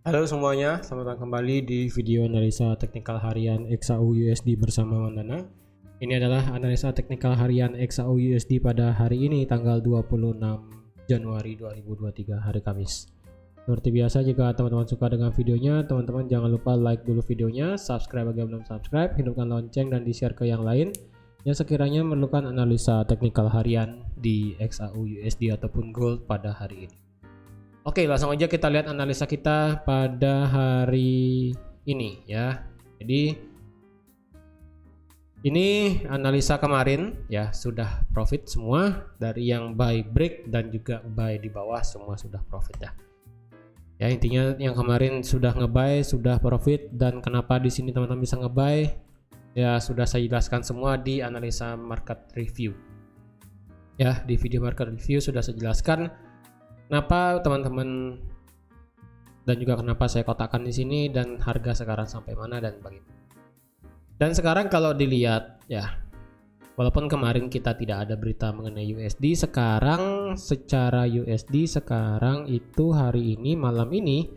Halo semuanya, selamat datang kembali di video analisa teknikal harian XAU USD bersama Wandana. Ini adalah analisa teknikal harian XAU USD pada hari ini tanggal 26 Januari 2023 hari Kamis. Seperti biasa, jika teman-teman suka dengan videonya, teman-teman jangan lupa like dulu videonya, subscribe bagi yang belum subscribe, hidupkan lonceng dan di-share ke yang lain yang sekiranya memerlukan analisa teknikal harian di XAU USD ataupun gold pada hari ini. Oke, langsung aja kita lihat analisa kita pada hari ini ya. Jadi ini analisa kemarin ya, sudah profit semua dari yang buy break dan juga buy di bawah, semua sudah profit ya. Ya, intinya yang kemarin sudah ngebuy, sudah profit, dan kenapa di sini teman-teman bisa ngebuy ya sudah saya jelaskan semua di analisa market review. Ya, di video market review sudah saya jelaskan kenapa teman-teman dan juga kenapa saya kotakkan di sini dan harga sekarang sampai mana dan bagaimana. Dan sekarang kalau dilihat ya, walaupun kemarin kita tidak ada berita mengenai USD, sekarang secara USD sekarang itu hari ini malam ini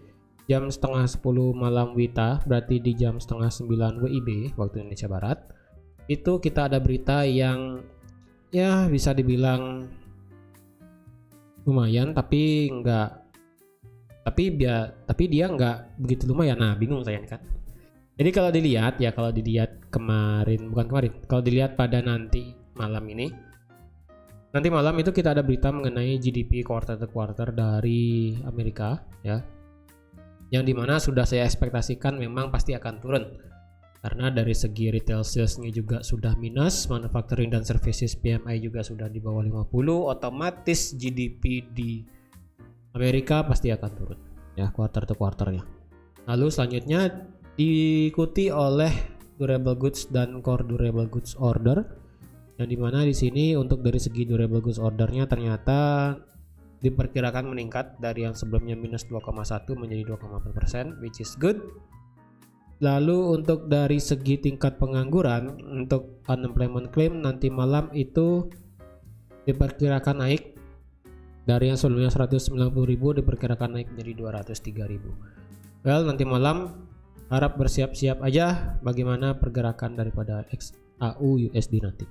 jam setengah 10 malam WITA, berarti di jam setengah 9 WIB waktu Indonesia Barat, itu kita ada berita yang ya bisa dibilang lumayan, tapi dia nggak begitu lumayan. Nah, bingung saya kan. Jadi kalau dilihat kalau dilihat pada nanti malam itu kita ada berita mengenai GDP quarter to quarter dari Amerika ya, yang dimana sudah saya ekspektasikan memang pasti akan turun karena dari segi retail salesnya juga sudah minus, manufacturing dan services PMI juga sudah di bawah 50, otomatis GDP di Amerika pasti akan turun ya quarter to quarternya. Lalu selanjutnya diikuti oleh durable goods dan core durable goods order, yang dimana di sini untuk dari segi durable goods ordernya ternyata diperkirakan meningkat dari yang sebelumnya minus 2,1 menjadi 2,4%, which is good. Lalu untuk dari segi tingkat pengangguran, untuk unemployment claim nanti malam itu diperkirakan naik dari yang sebelumnya 190.000 diperkirakan naik menjadi 203.000. Well, nanti malam harap bersiap-siap aja bagaimana pergerakan daripada XAU USD nanti.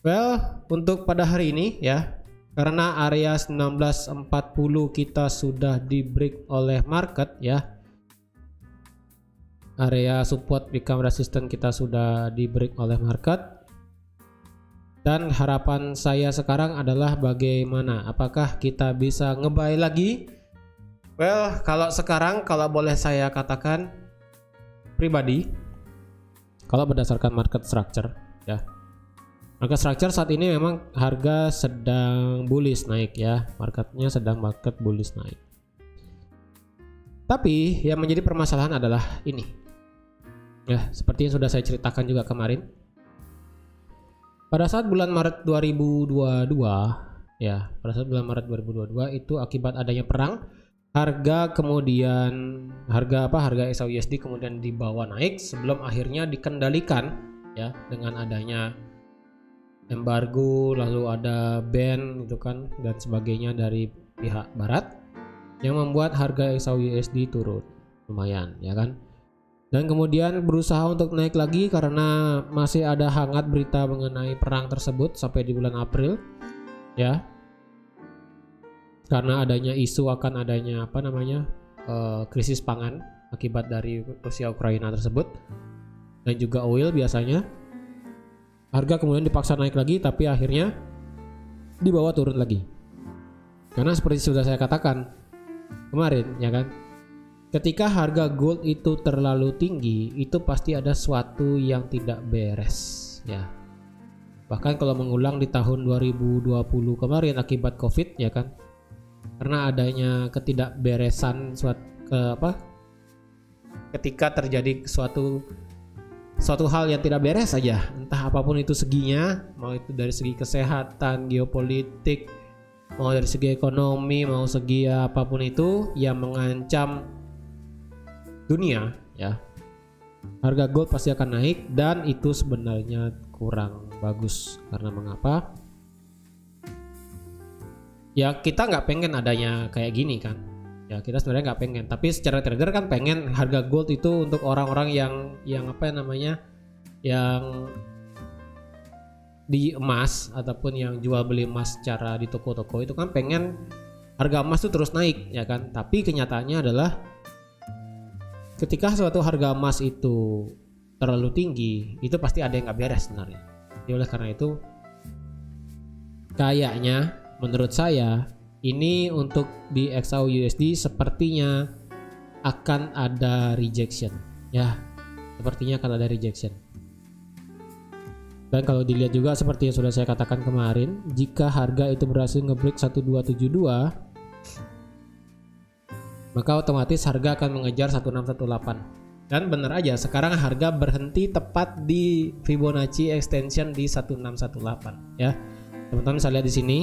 Well, untuk pada hari ini ya, karena area 1940 kita sudah di break oleh market ya, area support become resistance kita sudah di break oleh market, dan harapan saya sekarang adalah bagaimana, apakah kita bisa ngebuy lagi. Well, kalau sekarang kalau boleh saya katakan pribadi, kalau berdasarkan market structure ya, market structure saat ini memang harga sedang bullish naik ya, marketnya sedang market bullish naik. Tapi yang menjadi permasalahan adalah ini ya, seperti yang sudah saya ceritakan juga kemarin. Pada saat bulan Maret 2022 ya, pada saat bulan Maret 2022 itu akibat adanya perang, harga XAU USD kemudian dibawa naik sebelum akhirnya dikendalikan ya dengan adanya embargo, lalu ada ban itu kan dan sebagainya dari pihak barat yang membuat harga XAU USD turun lumayan ya kan. Dan kemudian berusaha untuk naik lagi karena masih ada hangat berita mengenai perang tersebut sampai di bulan April ya, karena adanya isu akan adanya krisis pangan akibat dari Rusia Ukraina tersebut, dan juga oil biasanya. Harga kemudian dipaksa naik lagi tapi akhirnya dibawa turun lagi, karena seperti sudah saya katakan kemarin ya kan, ketika harga gold itu terlalu tinggi itu pasti ada sesuatu yang tidak beres ya. Bahkan kalau mengulang di tahun 2020 kemarin akibat COVID ya kan, karena adanya ketidakberesan ketika terjadi suatu hal yang tidak beres saja, entah apapun itu seginya, mau itu dari segi kesehatan, geopolitik, mau dari segi ekonomi, mau segi apapun itu yang mengancam dunia ya, harga gold pasti akan naik, dan itu sebenarnya kurang bagus. Karena mengapa? Ya kita nggak pengen adanya kayak gini kan. Ya kita sebenarnya nggak pengen, tapi secara trader kan pengen harga gold itu untuk orang-orang yang apa namanya, yang di emas ataupun yang jual beli emas secara di toko-toko itu kan pengen harga emas itu terus naik ya kan. Tapi kenyataannya adalah ketika suatu harga emas itu terlalu tinggi, itu pasti ada yang nggak beres sebenarnya. Jadi oleh karena itu kayaknya menurut saya ini untuk di XAUUSD sepertinya akan ada rejection ya, sepertinya akan ada rejection. Dan kalau dilihat juga seperti yang sudah saya katakan kemarin, jika harga itu berhasil ngebreak 1272, maka otomatis harga akan mengejar 1618. Dan benar aja sekarang harga berhenti tepat di Fibonacci extension di 1618 ya. Teman-teman bisa lihat di sini.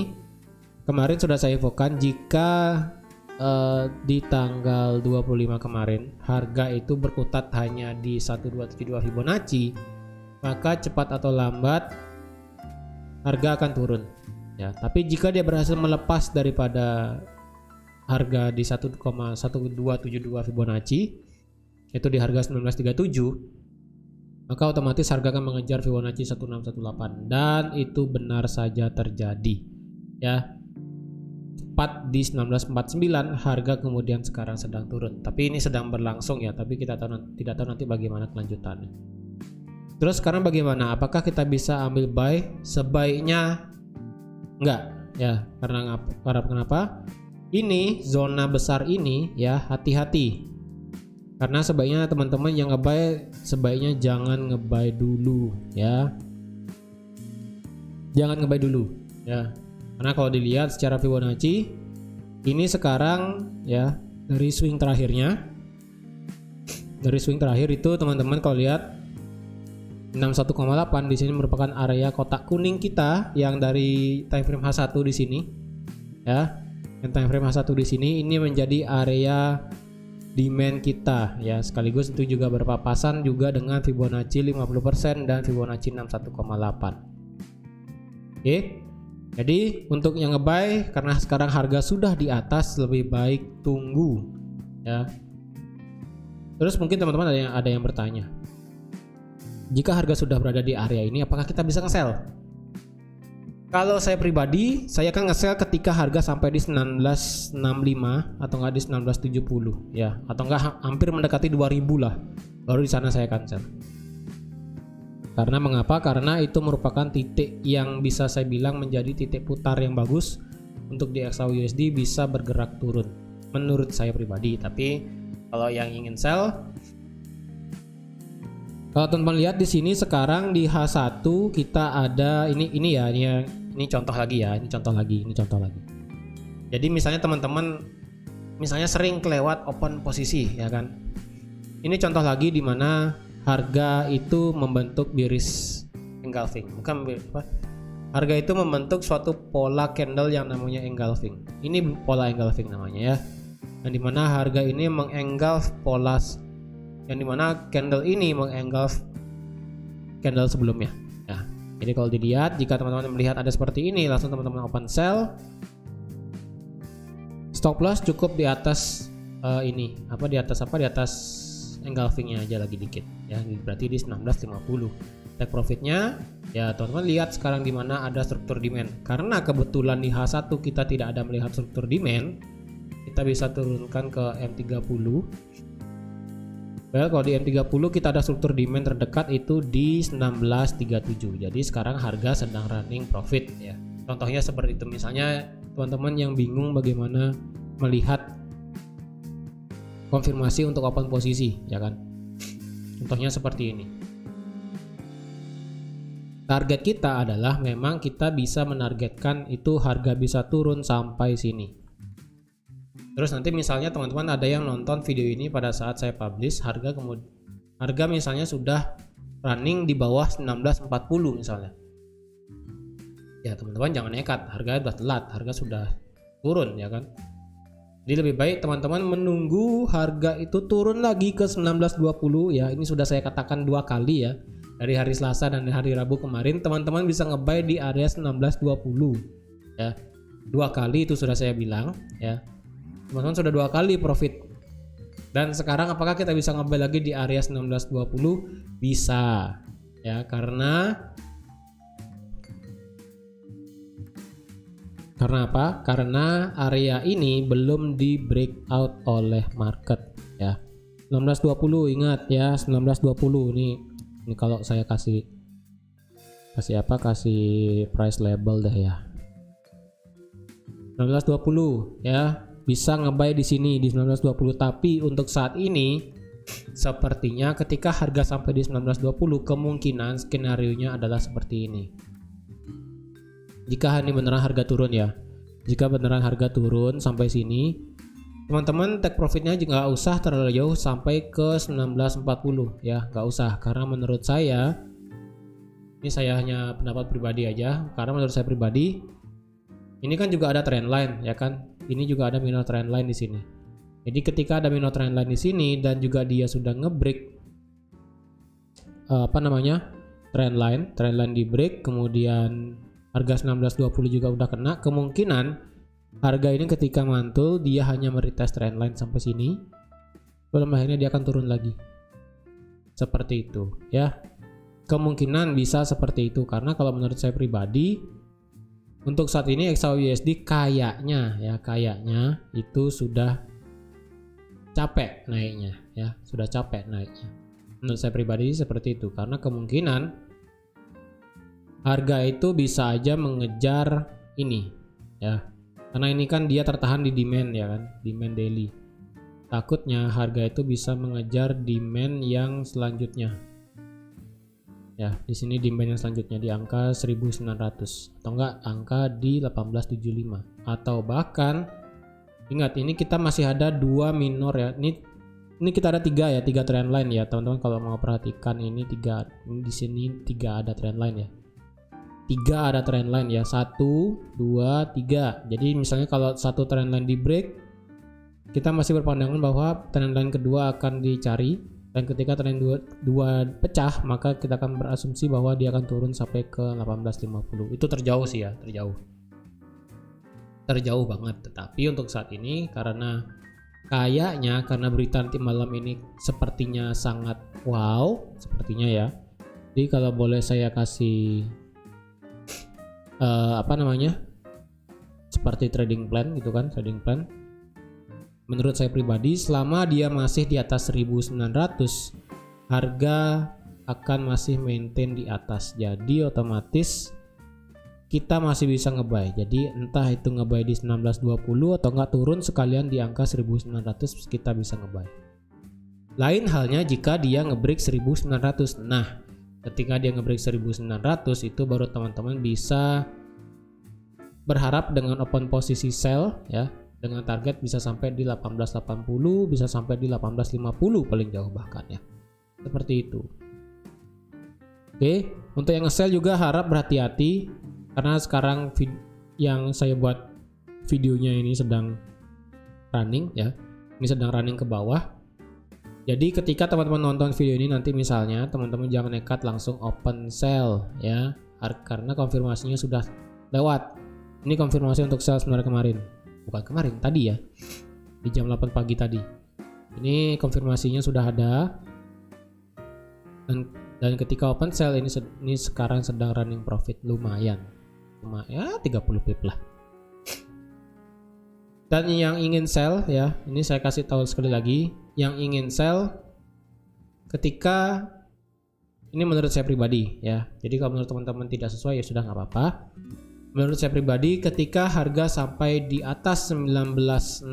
Kemarin sudah saya infokan jika di tanggal 25 kemarin harga itu berkutat hanya di 1272 Fibonacci, maka cepat atau lambat harga akan turun ya. Tapi jika dia berhasil melepas daripada harga di 1,1272 Fibonacci, itu di harga 1937, maka otomatis harga akan mengejar Fibonacci 1618, dan itu benar saja terjadi ya. Tepat di 1949 harga kemudian sekarang sedang turun, tapi ini sedang berlangsung ya, tapi kita tidak tahu nanti bagaimana kelanjutannya. Terus sekarang bagaimana? Apakah kita bisa ambil buy? Sebaiknya enggak ya. Karena kenapa? Ini zona besar ini ya, hati-hati. Karena sebaiknya teman-teman yang nge-buy sebaiknya jangan nge-buy dulu ya. Jangan nge-buy dulu ya. Karena kalau dilihat secara Fibonacci ini sekarang ya, dari swing terakhirnya, dari swing terakhir itu teman-teman kalau lihat 61,8 di sini merupakan area kotak kuning kita yang dari time frame H1 di sini ya. Yang time frame H1 di sini ini menjadi area demand kita ya, sekaligus itu juga berpapasan juga dengan Fibonacci 50% dan Fibonacci 61,8. Oke. Jadi untuk yang nge-buy, karena sekarang harga sudah di atas, lebih baik tunggu ya. Terus mungkin teman-teman ada yang bertanya, jika harga sudah berada di area ini, apakah kita bisa nge-sell? Kalau saya pribadi, saya akan nge-sell ketika harga sampai di 1965 atau enggak di 1970 ya, atau enggak hampir mendekati 2000 lah. Baru di sana saya akan sell. Karena mengapa? Karena itu merupakan titik yang bisa saya bilang menjadi titik putar yang bagus untuk di XAUUSD bisa bergerak turun menurut saya pribadi. Tapi kalau yang ingin sell, kalau teman-teman lihat di sini sekarang di H1 kita ada ini contoh lagi ya, ini contoh lagi. Jadi misalnya teman-teman misalnya sering kelewat open posisi ya kan. Ini contoh lagi di mana harga itu membentuk bearish engulfing, harga itu membentuk suatu pola candle yang namanya engulfing. Ini pola engulfing namanya ya, yang dimana harga ini mengengulf pola, yang dimana candle ini mengengulf candle sebelumnya ya. Jadi kalau dilihat, jika teman-teman melihat ada seperti ini, langsung teman-teman open sell. Stop loss cukup di atas di atas engulfingnya aja lagi dikit ya, berarti di 1950. Take profitnya ya teman-teman lihat sekarang di mana ada struktur demand. Karena kebetulan di H1 kita tidak ada melihat struktur demand, kita bisa turunkan ke M30. Well, kalau di M30 kita ada struktur demand terdekat itu di 1937. Jadi sekarang harga sedang running profit ya. Contohnya seperti itu. Misalnya teman-teman yang bingung bagaimana melihat konfirmasi untuk open posisi ya kan, contohnya seperti ini. Target kita adalah memang kita bisa menargetkan itu harga bisa turun sampai sini. Terus nanti misalnya teman-teman ada yang nonton video ini pada saat saya publish, harga misalnya sudah running di bawah 1940 misalnya ya, teman-teman jangan nekat, harga sudah telat, harga sudah turun ya kan. Jadi lebih baik teman-teman menunggu harga itu turun lagi ke 1920 ya. Ini sudah saya katakan 2 kali ya. Dari hari Selasa dan hari Rabu kemarin teman-teman bisa nge-buy di area 1920 ya. 2 kali itu sudah saya bilang ya. Teman-teman sudah 2 kali profit. Dan sekarang apakah kita bisa nge-buy lagi di area 1920? Bisa. Ya, karena apa? Karena area ini belum di breakout oleh market ya. 1920 ingat ya, 1920 ini kalau saya kasih price label dah ya. 1920 ya, bisa nge-buy di sini di 1920, tapi untuk saat ini sepertinya ketika harga sampai di 1920 kemungkinan skenario-nya adalah seperti ini. Jika ini beneran harga turun ya. Jika beneran harga turun sampai sini, teman-teman take profitnya nggak usah terlalu jauh sampai ke 1940 ya, nggak usah, karena menurut saya, ini saya hanya pendapat pribadi aja, karena menurut saya pribadi ini kan juga ada trend line ya kan, ini juga ada minor trend line di sini. Jadi ketika ada minor trend line di sini dan juga dia sudah ngebreak trend line di break, kemudian harga 1920 juga udah kena, kemungkinan harga ini ketika mantul dia hanya meretest trend line sampai sini, belum akhirnya dia akan turun lagi. Seperti itu ya. Kemungkinan bisa seperti itu, karena kalau menurut saya pribadi untuk saat ini XAUUSD kayaknya itu sudah capek naiknya ya, sudah capek naiknya. Menurut saya pribadi seperti itu, karena kemungkinan harga itu bisa aja mengejar ini ya, karena ini kan dia tertahan di demand ya kan, demand daily. Takutnya harga itu bisa mengejar demand yang selanjutnya ya, di sini demand yang selanjutnya di angka 1900 atau enggak angka di 1875, atau bahkan ingat ini kita masih ada 2 minor ya, ini kita ada 3 trend line ya teman-teman. Kalau mau perhatikan ini 3, di sini 3 ada trend line ya. 3 ada trend line ya, 1, 2, 3. Jadi misalnya kalau satu trend line di break, kita masih berpandangan bahwa trend line kedua akan dicari, dan ketika trend 2 pecah maka kita akan berasumsi bahwa dia akan turun sampai ke 1850. Itu terjauh sih ya, terjauh banget. Tetapi untuk saat ini karena berita nanti malam ini sepertinya sangat wow, sepertinya ya. Jadi kalau boleh saya kasih seperti trading plan gitu kan, trading plan. Menurut saya pribadi, selama dia masih di atas 1900, harga akan masih maintain di atas. Jadi otomatis kita masih bisa ngebuy. Jadi entah itu ngebuy di 1920 atau enggak turun sekalian di angka 1900, kita bisa ngebuy. Lain halnya jika dia ngebreak 1900. Nah, ketika dia ngebreak 1900 itu baru teman-teman bisa berharap dengan open posisi sell ya, dengan target bisa sampai di 1880, bisa sampai di 1850 paling jauh bahkan ya. Seperti itu. Oke, untuk yang nge-sell juga harap berhati-hati, karena sekarang yang saya buat videonya ini sedang running ya. Ini sedang running ke bawah. Jadi ketika teman-teman nonton video ini nanti misalnya teman-teman jangan nekat langsung open sell ya, karena konfirmasinya sudah lewat. Ini konfirmasi untuk sell sebenarnya kemarin tadi ya, di jam 8 pagi tadi. Ini konfirmasinya sudah ada, dan ketika open sell ini sekarang sedang running profit lumayan, cuma ya 30 pip lah. Dan yang ingin sell ya, ini saya kasih tahu sekali lagi, yang ingin sell ketika ini menurut saya pribadi ya. Jadi kalau menurut teman-teman tidak sesuai ya sudah nggak apa-apa. Menurut saya pribadi ketika harga sampai di atas 1960,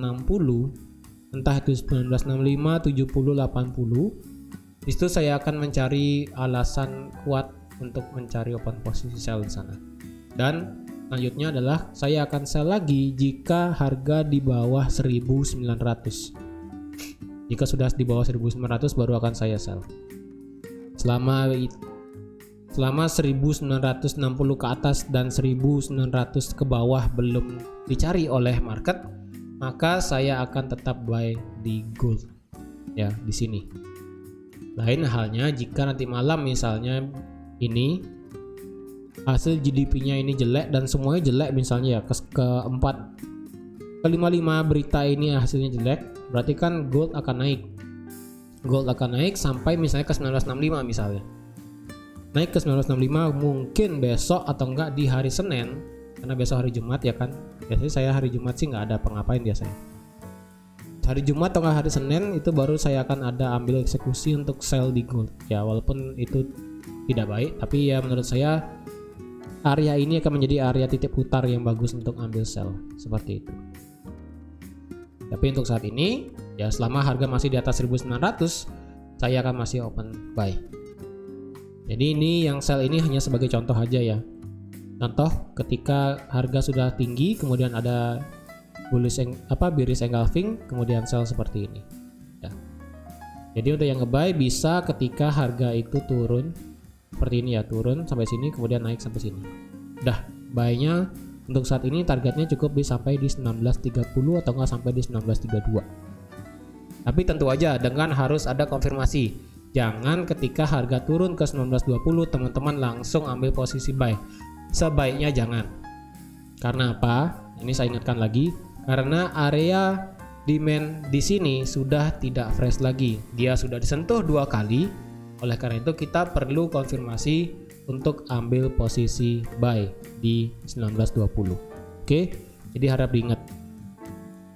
entah itu 1965, 70, 80, itu saya akan mencari alasan kuat untuk mencari open posisi sell di sana. Dan selanjutnya adalah saya akan sell lagi jika harga di bawah 1900. Jika sudah di bawah 1900 baru akan saya sell. Selama 1960 ke atas dan 1900 ke bawah belum dicari oleh market, maka saya akan tetap buy di gold ya di sini. Lain halnya jika nanti malam misalnya ini hasil GDP-nya ini jelek dan semuanya jelek misalnya ya, keempat kelima berita ini hasilnya jelek, berarti kan gold akan naik. Gold akan naik sampai misalnya ke 1965 misalnya. Naik ke 1965 mungkin besok atau enggak di hari Senin, karena besok hari Jumat ya kan. Biasanya saya hari Jumat sih nggak ada pengapain biasanya. Hari Jumat atau hari Senin itu baru saya akan ada ambil eksekusi untuk sell di gold. Ya walaupun itu tidak baik, tapi ya menurut saya area ini akan menjadi area titik putar yang bagus untuk ambil sell seperti itu. Tapi untuk saat ini ya selama harga masih di atas 1900 saya akan masih open buy. Jadi ini yang sell ini hanya sebagai contoh aja ya. Contoh ketika harga sudah tinggi kemudian ada bearish engulfing kemudian sell seperti ini. Ya. Jadi untuk yang nge-buy bisa ketika harga itu turun seperti ini ya, turun sampai sini kemudian naik sampai sini. Udah, buy-nya untuk saat ini targetnya cukup sampai di 1930 atau enggak sampai di 1932. Tapi tentu aja dengan harus ada konfirmasi. Jangan ketika harga turun ke 1920 teman-teman langsung ambil posisi buy. Sebaiknya jangan. Karena apa? Ini saya ingatkan lagi, karena area demand di sini sudah tidak fresh lagi. Dia sudah disentuh 2 kali. Oleh karena itu kita perlu konfirmasi untuk ambil posisi buy di 1920. Oke, jadi harap diingat.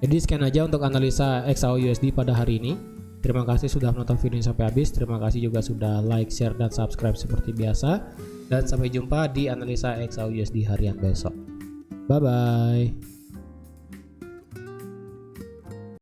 Jadi sekian aja untuk analisa XAU-USD pada hari ini. Terima kasih sudah menonton video ini sampai habis. Terima kasih juga sudah like, share, dan subscribe seperti biasa. Dan sampai jumpa di analisa XAU-USD harian besok. Bye bye.